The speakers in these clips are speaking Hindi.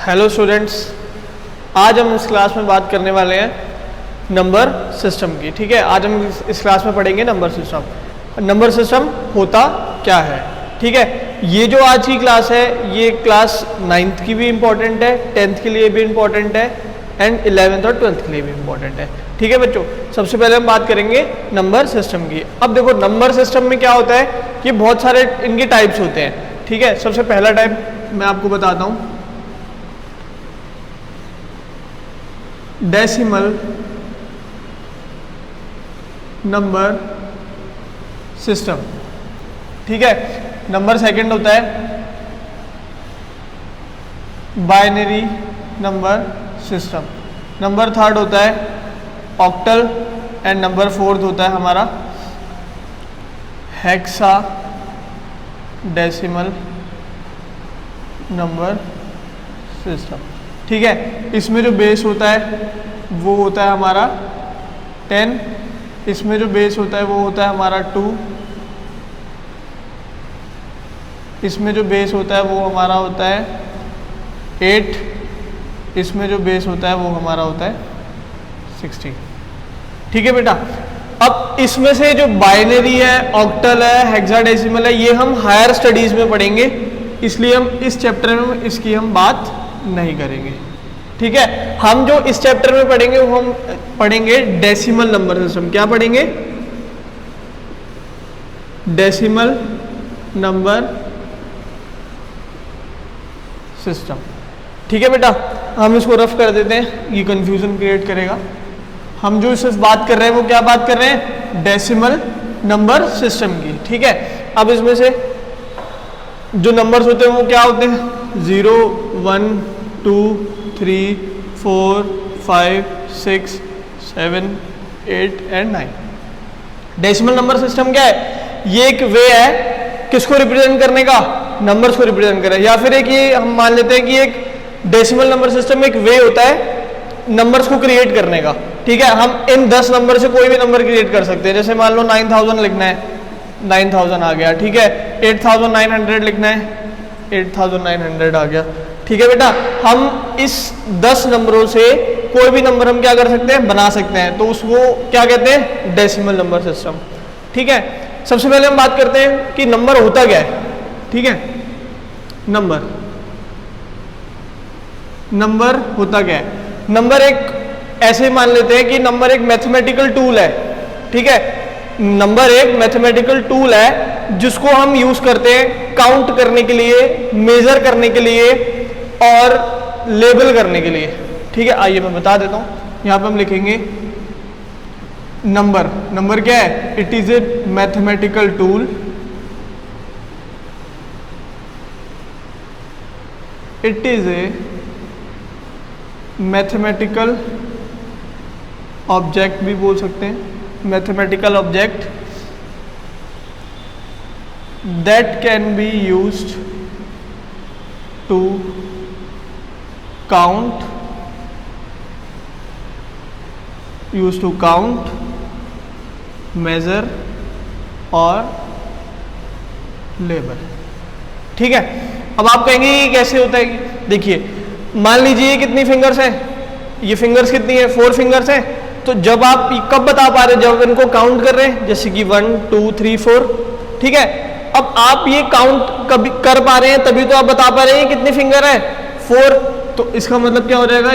हेलो स्टूडेंट्स, आज हम इस क्लास में बात करने वाले हैं नंबर सिस्टम की। ठीक है, आज हम इस क्लास में पढ़ेंगे नंबर सिस्टम। नंबर सिस्टम होता क्या है। ठीक है, ये जो आज की क्लास है ये क्लास 9th की भी इम्पोर्टेंट है, 10th के लिए भी इम्पोर्टेंट है एंड 11th और 12th के लिए भी इम्पोर्टेंट है। ठीक है बच्चों, सबसे पहले हम बात करेंगे नंबर सिस्टम की। अब देखो नंबर सिस्टम में क्या होता है कि बहुत सारे इनके टाइप्स होते हैं। ठीक है, सबसे पहला टाइप मैं आपको बताता हूँ, डेसिमल नंबर सिस्टम। ठीक है, नंबर सेकंड होता है binary number system. Number third होता है ऑक्टल एंड नंबर फोर्थ होता है हमारा हेक्सा डेसिमल नंबर सिस्टम। ठीक है, इसमें जो बेस होता है वो होता है हमारा 10, इसमें जो बेस होता है वो होता है हमारा 2, इसमें जो बेस होता है वो हमारा होता है 8, इसमें जो बेस होता है वो हमारा होता है 16। ठीक है बेटा, अब इसमें से जो बाइनरी है, ऑक्टल है, हेक्साडेसिमल है, ये हम हायर स्टडीज में पढ़ेंगे, इसलिए हम इस चैप्टर में इसकी हम बात नहीं करेंगे। ठीक है, हम जो इस चैप्टर में पढ़ेंगे वो हम पढ़ेंगे डेसिमल नंबर सिस्टम। क्या पढ़ेंगे? Decimal number system. ठीक है बेटा, हम इसको रफ कर देते हैं, ये कंफ्यूजन क्रिएट करेगा। हम जो सिर्फ बात कर रहे हैं वो क्या बात कर रहे हैं? डेसिमल नंबर सिस्टम की। ठीक है, अब इसमें से जो नंबर्स होते हैं वो क्या होते हैं? 0, 1, 2, 3, 4, 5, 6, 7, 8 एंड 9। डेसिमल नंबर सिस्टम क्या है? ये एक वे है किसको रिप्रेजेंट करने का? नंबर्स को रिप्रेजेंट करें। या फिर एक ये हम मान लेते हैं कि एक डेसिमल नंबर सिस्टम एक वे होता है नंबर्स को क्रिएट करने का। ठीक है, हम इन 10 नंबर से कोई भी नंबर क्रिएट कर सकते हैं। जैसे मान लो 9000 लिखना है, 9000 आ गया। ठीक है, 8900 लिखना है, 8900 आ गया। ठीक है बेटा, हम इस 10 नंबरों से कोई भी नंबर हम क्या कर सकते हैं? बना सकते हैं। तो उसको क्या कहते हैं? Decimal number system. ठीक है, सबसे पहले हम बात करते हैं कि नंबर होता क्या है। ठीक है, नंबर होता क्या है? नंबर एक ऐसे मान लेते हैं कि नंबर एक मैथमेटिकल टूल है। ठीक है, नंबर एक मैथमेटिकल टूल है जिसको हम यूज करते हैं काउंट करने के लिए, मेजर करने के लिए और लेबल करने के लिए। ठीक है, आइए मैं बता देता हूं। यहां पे हम लिखेंगे नंबर क्या है? It is a mathematical tool, it is a mathematical object भी बोल सकते हैं, mathematical object that can be used to count, measure और लेबल। ठीक है, अब आप कहेंगे ये कैसे होता है? देखिए, मान लीजिए कितनी फिंगर्स हैं? ये फिंगर्स कितनी है? 4 फिंगर्स हैं। तो जब आप कब बता पा रहे हैं? जब इनको काउंट कर रहे हैं, जैसे कि 1, 2, 3, 4। ठीक है, अब आप ये काउंट कभी कर पा रहे हैं तभी तो आप बता पा रहे हैं कितनी फिंगर है? 4। तो इसका मतलब क्या हो जाएगा?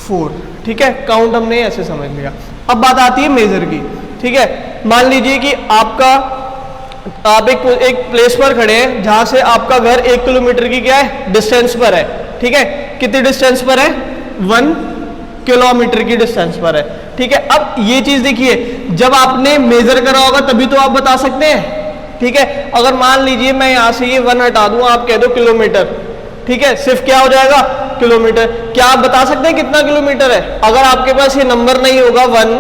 4। ठीक है, काउंट हमने ऐसे समझ लिया। अब बात आती है मेजर की। ठीक है, मान लीजिए कि आप एक प्लेस पर खड़े हैं जहां से आपका घर 1 किलोमीटर की क्या है? डिस्टेंस पर है। ठीक है, कितनी डिस्टेंस पर है? 1 किलोमीटर की डिस्टेंस पर है। ठीक है, अब ये चीज देखिए, जब आपने मेजर करा होगा तभी तो आप बता सकते हैं। ठीक है, अगर मान लीजिए मैं यहां से ये 1 हटा दूं, आप कह दो किलोमीटर। ठीक है, सिर्फ क्या हो जाएगा? किलोमीटर। क्या आप बता सकते हैं कितना किलोमीटर है? अगर आपके पास ये नंबर नहीं होगा 1,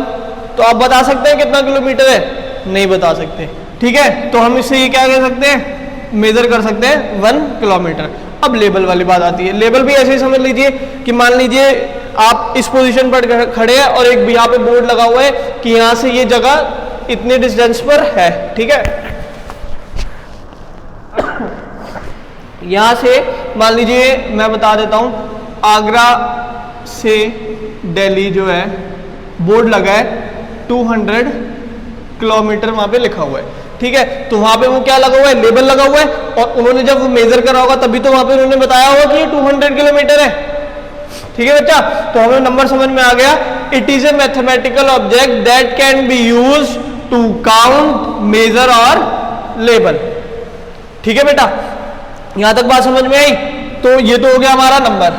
तो आप बता सकते हैं कितना किलोमीटर है? नहीं बता सकते। ठीक है, तो हम इससे ये क्या कह सकते हैं? मेजर कर सकते हैं 1 किलोमीटर। अब लेबल वाली बात आती है। लेबल भी ऐसे ही समझ लीजिए कि मान लीजिए आप इस पोजीशन पर खड़े हैं और एक यहाँ पे बोर्ड लगा हुआ है कि यहाँ से ये जगह इतने डिस्टेंस पर है। ठीक है, यहाँ से मान लीजिए मैं बता देता हूँ आगरा से दिल्ली जो है बोर्ड लगा है 200 किलोमीटर वहां पे लिखा हुआ है, ठीक है। तो वहां पे वो क्या लगा हुआ है, लेबल लगा हुआ है, और उन्होंने जब मेजर करा होगा तभी तो वहां पे उन्होंने बताया होगा कि ये 200 किलोमीटर है, ठीक है बच्चा। तो हमें नंबर समझ में आ गया। It is a mathematical object that can be use to count, measure और लेबल, ठीक है बेटा। यहां तक बात समझ में आई। तो ये तो हो गया हमारा नंबर,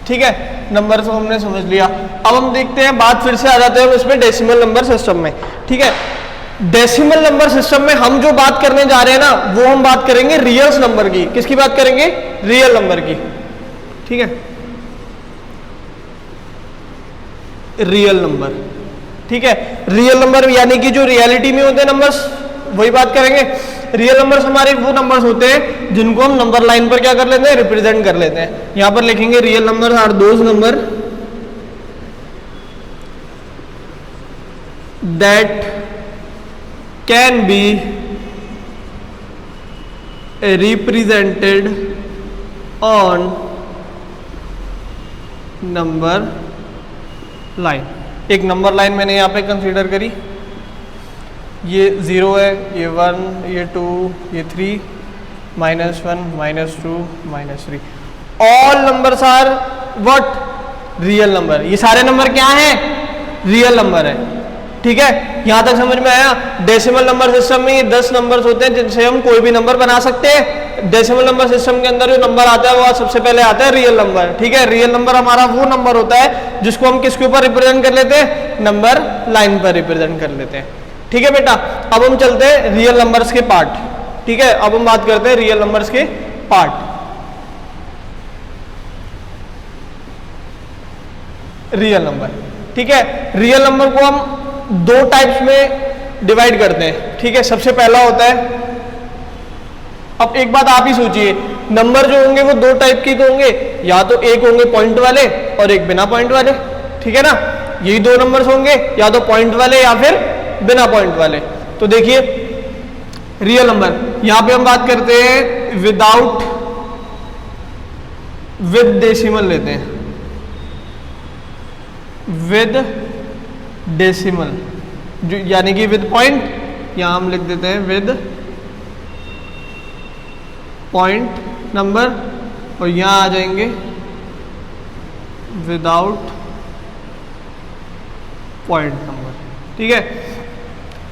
ठीक है। नंबर तो हमने समझ लिया। अब हम देखते हैं, बात फिर से आ जाते हैं इसमें डेसिमल नंबर सिस्टम में, ठीक है। डेसिमल नंबर सिस्टम में हम जो बात करने जा रहे हैं ना, वो हम बात करेंगे रियल नंबर की। किसकी बात करेंगे? रियल नंबर की, ठीक है। रियल नंबर, ठीक है। रियल नंबर यानी कि जो रियलिटी में होते हैं नंबर्स, वही बात करेंगे। रियल नंबर्स हमारे वो नंबर्स होते हैं जिनको हम नंबर लाइन पर क्या कर लेते हैं, रिप्रेजेंट कर लेते हैं। यहां पर लिखेंगे real number are those number that can be represented on number line. एक नंबर लाइन मैंने यहां पे कंसीडर करी, ये 0 है, ये 1, ये 2, ये 3, -1, -2, -3। All numbers are what? Real number. ये सारे नंबर क्या हैं? रियल नंबर है, ठीक है। यहां तक समझ में आया। डेसिमल नंबर सिस्टम में ये 10 नंबर्स होते हैं जिनसे हम कोई भी नंबर बना सकते हैं। डेसिमल नंबर सिस्टम के अंदर जो नंबर आता है वो सबसे पहले आता है रियल नंबर, ठीक है। रियल नंबर हमारा वो नंबर होता है जिसको हम किसके ऊपर रिप्रेजेंट कर लेते हैं? नंबर लाइन पर रिप्रेजेंट कर लेते हैं, ठीक है बेटा। अब हम चलते हैं रियल नंबर्स के पार्ट, ठीक है। अब हम बात करते हैं रियल नंबर्स के पार्ट। रियल नंबर, ठीक है। रियल नंबर को हम दो टाइप्स में डिवाइड करते हैं, ठीक है। सबसे पहला होता है, अब एक बात आप ही सोचिए, नंबर जो होंगे वो दो टाइप के तो होंगे, या तो एक होंगे पॉइंट वाले और एक बिना पॉइंट वाले, ठीक है ना। यही दो नंबर्स होंगे, या तो पॉइंट वाले या फिर बिना पॉइंट वाले। तो देखिए रियल नंबर, यहां पे हम बात करते हैं विदाउट, विद डेसिमल लेते हैं, विद डेसिमल, जो यानी कि विद पॉइंट, यहां हम लिख देते हैं विद पॉइंट नंबर, और यहां आ जाएंगे विदाउट पॉइंट नंबर, ठीक है।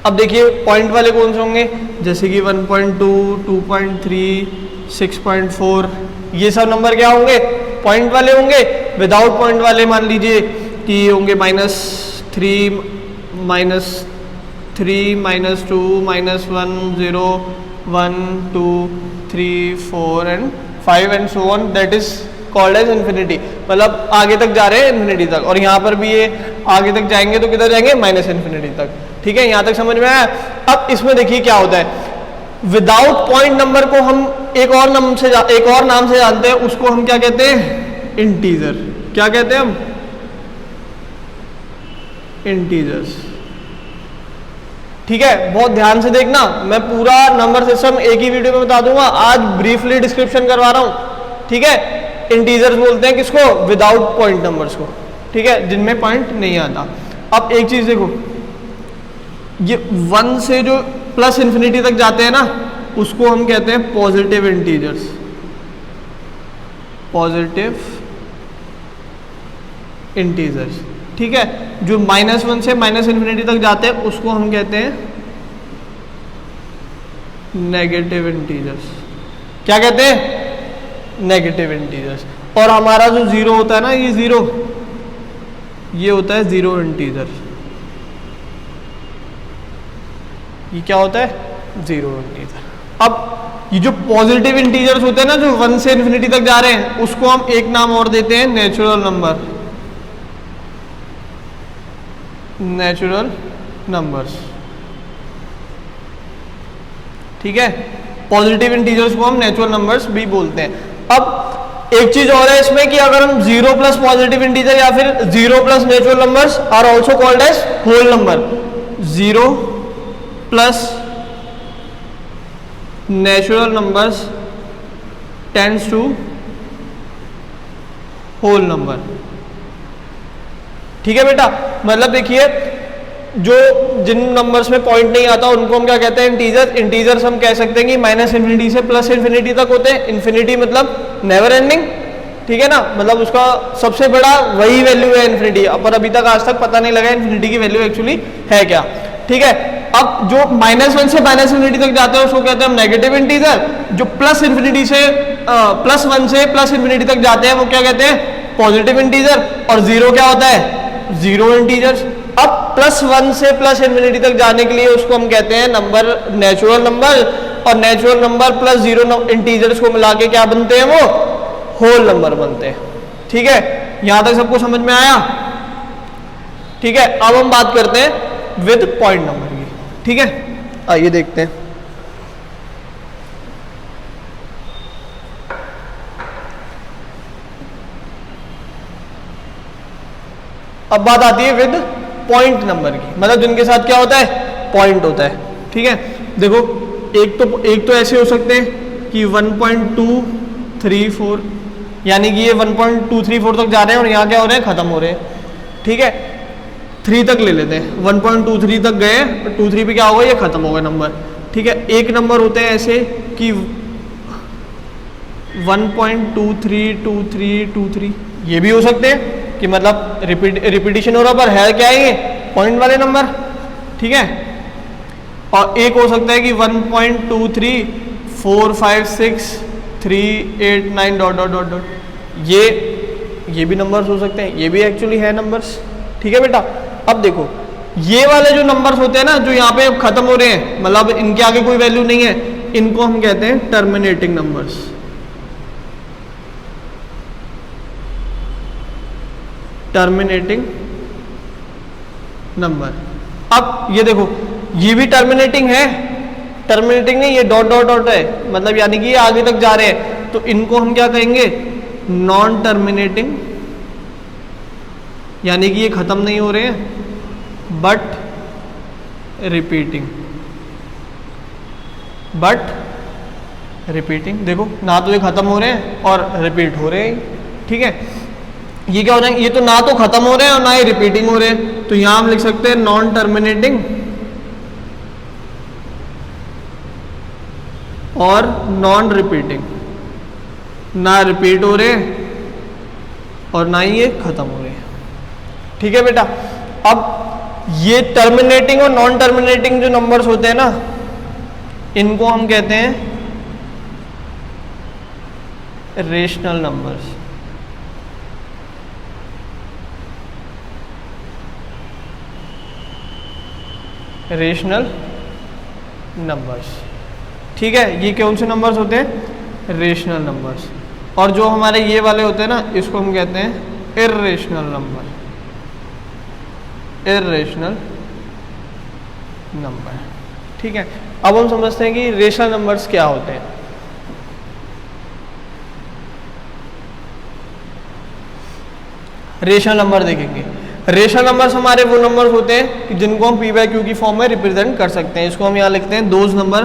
अब देखिए पॉइंट वाले कौन से होंगे, जैसे कि 1.2, 2.3, 6.4, ये सब नंबर क्या होंगे? पॉइंट वाले होंगे। विदाउट पॉइंट वाले मान लीजिए कि होंगे -3, -3, -2, -1, 0, 1, 2, 3, 4 and 5 and so on, that is called as infinity। मतलब आगे तक जा रहे हैं इन्फिनिटी तक, और यहाँ पर भी ये आगे तक जाएंगे तो किधर जाएंगे? -इन्फिनिटी तक, ठीक है। यहाँ तक समझ में आया। अब इसमें देखिए क्या होता है, विदाउट पॉइंट नंबर को हम एक और नाम से जानते हैं, उसको हम क्या कहते हैं? इंटीजर। क्या कहते हैं हम? इंटीजर्स, ठीक है। बहुत ध्यान से देखना, मैं पूरा नंबर सिस्टम एक ही वीडियो में बता दूंगा, आज ब्रीफली डिस्क्रिप्शन करवा रहा हूं, ठीक है। इंटीजर्स बोलते हैं किसको? विदाउट पॉइंट नंबर्स को, ठीक है, जिनमें पॉइंट नहीं आता। अब एक चीज देखो, ये 1 से जो प्लस इन्फिनिटी तक जाते हैं ना, उसको हम कहते हैं पॉजिटिव इंटीजर्स, पॉजिटिव इंटीजर्स, ठीक है। जो -1 से -इन्फिनिटी तक जाते हैं उसको हम कहते हैं नेगेटिव इंटीजर्स। क्या कहते हैं? Negative integers. और हमारा जो 0 होता है ना, ये 0, ये होता है 0 इंटीजर। ये क्या होता है? 0 इंटीजर। अब ये जो पॉजिटिव इंटीजर्स होते हैं ना, जो 1 से इन्फिनिटी तक जा रहे हैं, उसको हम एक नाम और देते हैं नेचुरल नंबर, नेचुरल नंबर्स, ठीक है। पॉजिटिव इंटीजर्स को हम नेचुरल नंबर्स भी बोलते हैं। अब एक चीज और है इसमें कि अगर हम 0 प्लस पॉजिटिव इंटीजर या फिर 0 plus natural numbers are also called as whole number. 0 plus natural numbers tends to whole number. ठीक है बेटा, मतलब देखिए जो जिन नंबर्स में पॉइंट नहीं आता उनको हम क्या कहते हैं, इंटीजर। इंटीजर्स हम कह सकते हैं कि माइनस इन्फिनिटी से प्लस इन्फिनिटी तक होते हैं। इन्फिनिटी मतलब नेवर एंडिंग, ठीक है ना, मतलब उसका सबसे बड़ा वही वैल्यू है इन्फिनिटी, पर अभी तक आज तक पता नहीं लगा इन्फिनिटी की वैल्यू एक्चुअली है क्या। ठीक है, अब जो -1 से माइनस इन्फिनिटी तक जाते हैं उसको कहते हैं हम नेगेटिव इंटीजर। जो प्लस इन्फिनिटी से +1 से प्लस इन्फिनिटी तक जाते हैं वो क्या कहते हैं, पॉजिटिव इंटीजर। और जीरो क्या होता है, जीरो इंटीजर्स। अब +1 से प्लस इन्फिनिटी तक जाने के लिए उसको हम कहते हैं नंबर, नेचुरल नंबर। और natural number plus zero integers को मिला के क्या बनते हैं, वो होल नंबर बनते हैं। ठीक है, यहां तक सबको समझ में आया। ठीक है, अब हम बात करते हैं विद पॉइंट नंबर की। ठीक है, आइए देखते हैं। अब बात आती है विद पॉइंट नंबर की, मतलब जिनके साथ क्या होता है, पॉइंट होता है। ठीक है, देखो एक तो ऐसे हो सकते हैं कि 1.234, यानी कि ये 1.234 तक जा रहे हैं और यहाँ क्या हो रहे हैं, खत्म हो रहे हैं। ठीक है, 3 तक ले लेते हैं, 1.23 तक गए, 23 पे क्या होगा, ये खत्म होगा नंबर। ठीक है, एक नंबर होते हैं ऐसे कि 1.232323, ये भी हो सकते हैं कि मतलब रिपीटिशन हो रहा, पर है क्या है, ये पॉइंट वाले नंबर। ठीक है, और एक हो सकता है कि 1.23456389 ... ये भी नंबर्स हो सकते हैं, ये भी एक्चुअली है नंबर्स। ठीक है बेटा, अब देखो ये वाले जो नंबर्स होते हैं ना, जो यहाँ पे खत्म हो रहे हैं, मतलब इनके आगे कोई वैल्यू नहीं है, इनको हम कहते हैं टर्मिनेटिंग नंबर्स। Terminating number. अब ये देखो ये भी टर्मिनेटिंग है, टर्मिनेटिंग नहीं, ये डॉट डॉट डॉट है, मतलब यानी कि ये आगे तक जा रहे हैं, तो इनको हम क्या कहेंगे, नॉन टर्मिनेटिंग, यानी कि ये खत्म नहीं हो रहे हैं बट रिपीटिंग। देखो ना तो ये खत्म हो रहे हैं और रिपीट हो रहे हैं। ठीक है, ये क्या हो रहा है, ये तो ना तो खत्म हो रहे हैं और ना ही रिपीटिंग हो रहे हैं, तो यहां हम लिख सकते हैं नॉन टर्मिनेटिंग और नॉन रिपीटिंग। ना रिपीट हो रहे हैं और ना ही ये खत्म हो रहे हैं। ठीक है बेटा, अब ये टर्मिनेटिंग और नॉन टर्मिनेटिंग जो नंबर्स होते हैं ना, इनको हम कहते हैं रेशनल नंबर्स। Rational numbers. ठीक है, ये कौन से नंबर्स होते हैं, रेशनल नंबर्स। और जो हमारे ये वाले होते हैं ना, इसको हम कहते हैं इर्रेशनल नंबर। Irrational number. ठीक है, अब हम समझते हैं कि रेशनल नंबर्स क्या होते हैं। रेशनल नंबर देखेंगे। रेशनल नंबर्स हमारे वो नंबर्स होते हैं कि जिनको हम पी बाई क्यू की फॉर्म में रिप्रेजेंट कर सकते हैं। इसको हम यहाँ लिखते हैं those number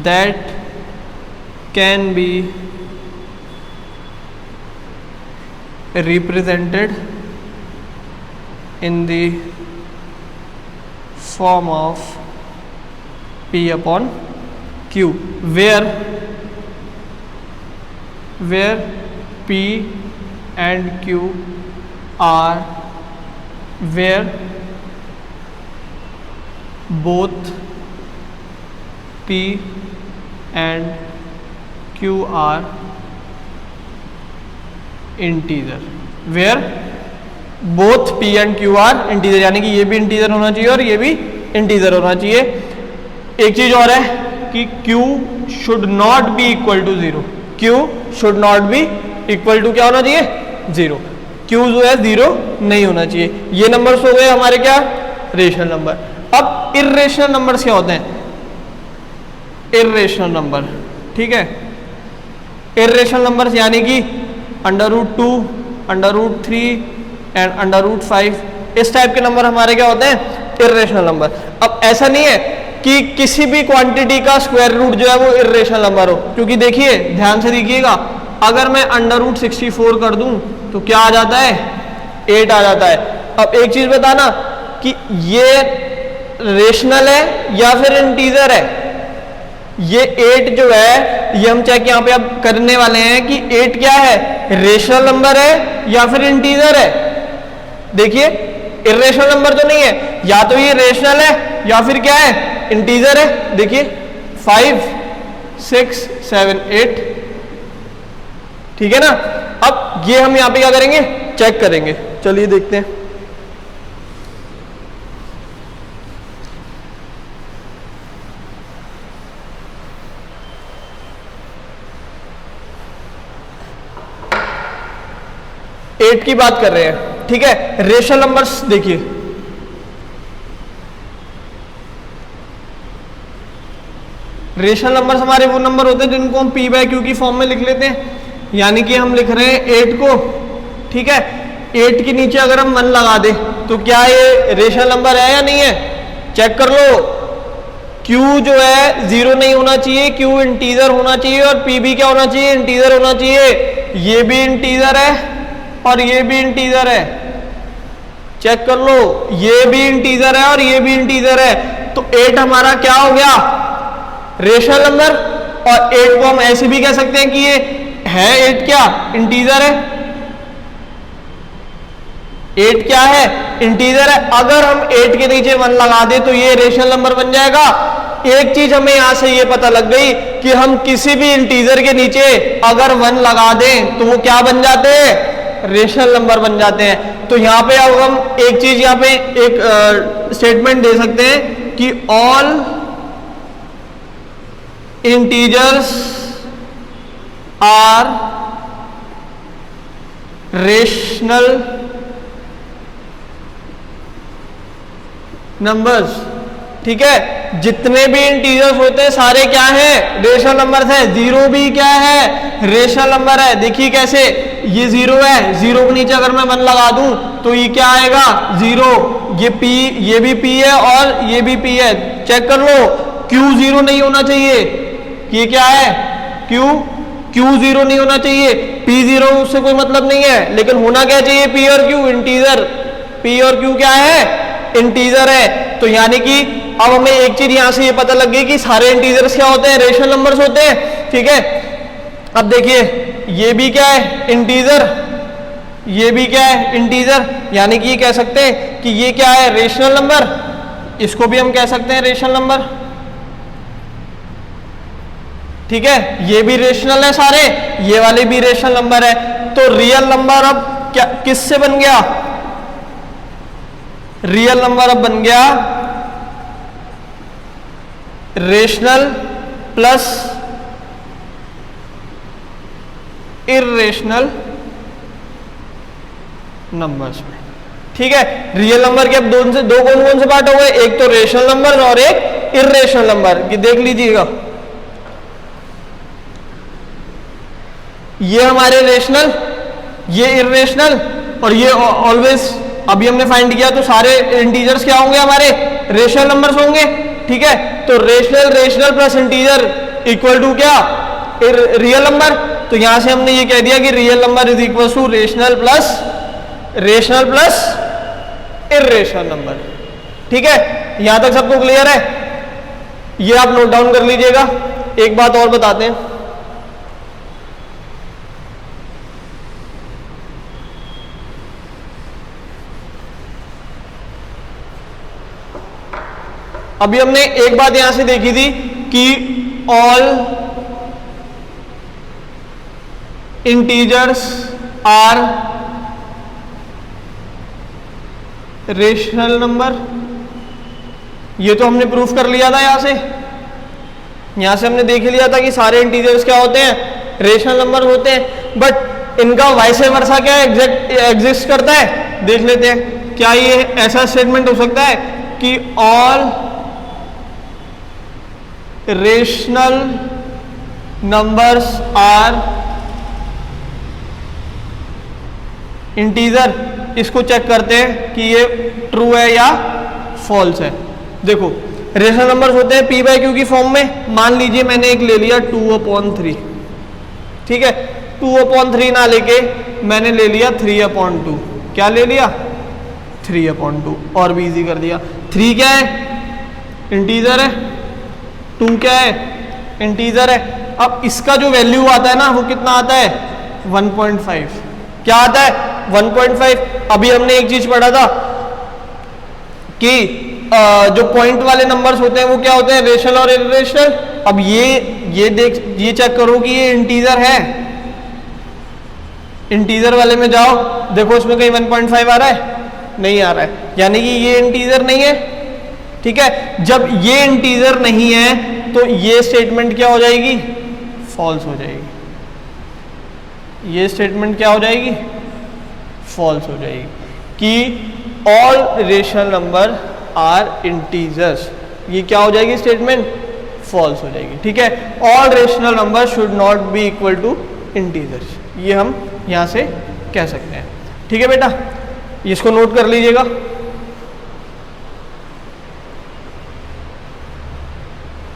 that can B represented in the form of P upon Q, where P and Q are where both P and Q are integer. Where both P and Q are integer, यानी कि ये भी इंटीजर होना चाहिए और ये भी इंटीजर होना चाहिए। एक चीज और है कि Q should not be equal to 0। Q should not be equal to क्या होना चाहिए, 0। Q जो है 0 नहीं होना चाहिए। ये नंबर्स हो गए हमारे क्या, रेशनल नंबर। अब इर्रेशनल नंबर्स क्या होते हैं, इर्रेशनल नंबर। ठीक है, इर्रेशनल नंबर्स यानी कि √2, √3 एंड √5, इस टाइप के नंबर हमारे क्या होते हैं, इर्रेशनल नंबर। अब ऐसा नहीं है कि किसी भी क्वांटिटी का स्क्वायर रूट जो है वो इर्रेशनल नंबर हो, क्योंकि देखिए ध्यान से देखिएगा, अगर मैं √64 कर दूं तो क्या आ जाता है, 8 आ जाता है। अब एक चीज बताना कि ये रेशनल है या फिर इंटीजर है। ये 8 जो है ये हम चेक यहाँ पे अब करने वाले हैं कि 8 क्या है, रेशनल नंबर है या फिर इंटीजर है। देखिए इर्रेशनल नंबर तो नहीं है, या तो ये रेशनल है या फिर क्या है, इंटीजर है। देखिए 5 6 7 8, ठीक है ना। अब ये हम यहाँ पे क्या करेंगे, चेक करेंगे। चलिए देखते हैं। एट की बात कर रहे हैं, ठीक है। रेशनल नंबर्स देखिए, रेशनल नंबर्स हमारे वो नंबर होते हैं जिनको हम p/q की फॉर्म में लिख लेते हैं। यानी कि हम लिख रहे हैं 8 को, ठीक है। 8 के नीचे अगर हम 1 लगा दें तो क्या ये रेशनल नंबर है या नहीं है, चेक कर लो। q जो है 0 नहीं होना चाहिए, q इंटीजर होना चाहिए, और p भी क्या होना चाहिए, इंटीजर होना चाहिए। ये भी इंटीजर है और ये भी इंटीजर है, चेक कर लो। ये भी इंटीजर है और ये भी इंटीजर है, तो 8 हमारा क्या हो गया, रेशनल नंबर। और 8 को हम ऐसे भी कह सकते हैं कि ये है 8 क्या, इंटीजर है। 8 क्या है, इंटीजर है। अगर हम 8 के नीचे 1 लगा दे तो ये रेशनल नंबर बन जाएगा। एक चीज हमें यहां से ये पता लग गई कि हम किसी भी इंटीजर के नीचे अगर 1 लगा दें तो वो क्या बन जाते हैं, रेशनल नंबर बन जाते हैं। तो यहाँ पे अब हम एक चीज यहाँ पे एक स्टेटमेंट दे सकते हैं कि all integers are rational numbers, ठीक है। जितने भी इंटीजर्स होते हैं सारे क्या हैं, रेशनल नंबर्स हैं। 0 भी क्या है, रेशनल नंबर है। देखिए कैसे, ये 0 है, 0 के नीचे अगर मैं 1 लगा दूं तो ये क्या आएगा, 0। ये p, ये भी p है और ये भी p है, चेक कर लो। q 0 नहीं होना चाहिए, ये क्या है, q 0 नहीं होना चाहिए। p 0 उससे कोई मतलब नहीं है, लेकिन होना क्या चाहिए, p और q इंटीजर। p और q क्या है, इंटीजर है। तो यानी कि अब हमें एक चीज यहां से ये पता लग गई कि सारे इंटीजर्स क्या होते हैं, रेशनल नंबर्स होते हैं, ठीक है। अब देखिए ये भी क्या है, इंटीजर, ये भी क्या है, इंटीजर। यानी कि ये कह सकते हैं कि ये क्या है, रेशनल नंबर। इसको भी हम कह सकते हैं रेशनल नंबर, ठीक है। ये भी रेशनल है सारे, ये वाले भी रेशनल नंबर है। तो रियल नंबर अब क्या किससे बन गया, रियल नंबर अब बन गया रेशनल प्लस इर्रेशनल नंबर्स में, ठीक है। रियल नंबर के अब दो कौन कौन से पार्ट हो गए, एक तो रेशनल नंबर और एक इर्रेशनल नंबर। ये देख लीजिएगा, ये हमारे रेशनल, ये इर्रेशनल, और ये ऑलवेज अभी हमने फाइंड किया तो सारे इंटीजर्स क्या होंगे, हमारे रेशनल नंबर्स होंगे, ठीक है। तो rational plus integer equal to क्या, रियल नंबर। तो यहां से हमने ये कह दिया कि real number is equal to rational plus irrational number, ठीक है। यहां तक सबको क्लियर है, ये आप नोट डाउन कर लीजिएगा। एक बात और बताते हैं, अभी हमने एक बात यहां से देखी थी कि all integers are rational number. ये तो हमने प्रूफ कर लिया था, यहां से हमने देख लिया था कि सारे इंटीजर्स क्या होते हैं, रेशनल नंबर होते हैं। बट इनका वाइस वर्सा क्या एग्जिस्ट करता है, देख लेते हैं। क्या ये ऐसा स्टेटमेंट हो सकता है कि all rational numbers are integer? इसको चेक करते हैं कि ये ट्रू है या फॉल्स है। देखो रेशनल नंबर्स होते हैं p बाई क्यू की फॉर्म में। मान लीजिए मैंने एक ले लिया 2/3, ठीक है, 2/3 ना लेके मैंने ले लिया 3/2। क्या ले लिया? 3/2, और भी इजी कर दिया। 3 क्या है? इंटीजर है। 2 क्या है? इंटीजर है। अब इसका जो वैल्यू आता है ना वो कितना आता है? 1.5। क्या आता है? 1.5। अभी हमने एक चीज पढ़ा था कि जो पॉइंट वाले नंबर्स होते हैं वो क्या होते हैं? रेशनल और इर्रेशनल। अब ये चेक करो कि ये इंटीजर है। इंटीजर वाले में जाओ, देखो इसमें कहीं 1.5 आ रहा है? नहीं आ रहा है, यानी कि ये इंटीजर नहीं है। ठीक है, जब ये इंटीजर नहीं है तो ये स्टेटमेंट क्या हो जाएगी? फॉल्स हो जाएगी। ये स्टेटमेंट क्या हो जाएगी? फॉल्स हो जाएगी कि all rational number are integers. ये क्या हो जाएगी स्टेटमेंट? फॉल्स हो जाएगी। ठीक है, all rational number should not be equal to integers, ये हम यहां से कह सकते हैं। ठीक है बेटा, इसको नोट कर लीजिएगा।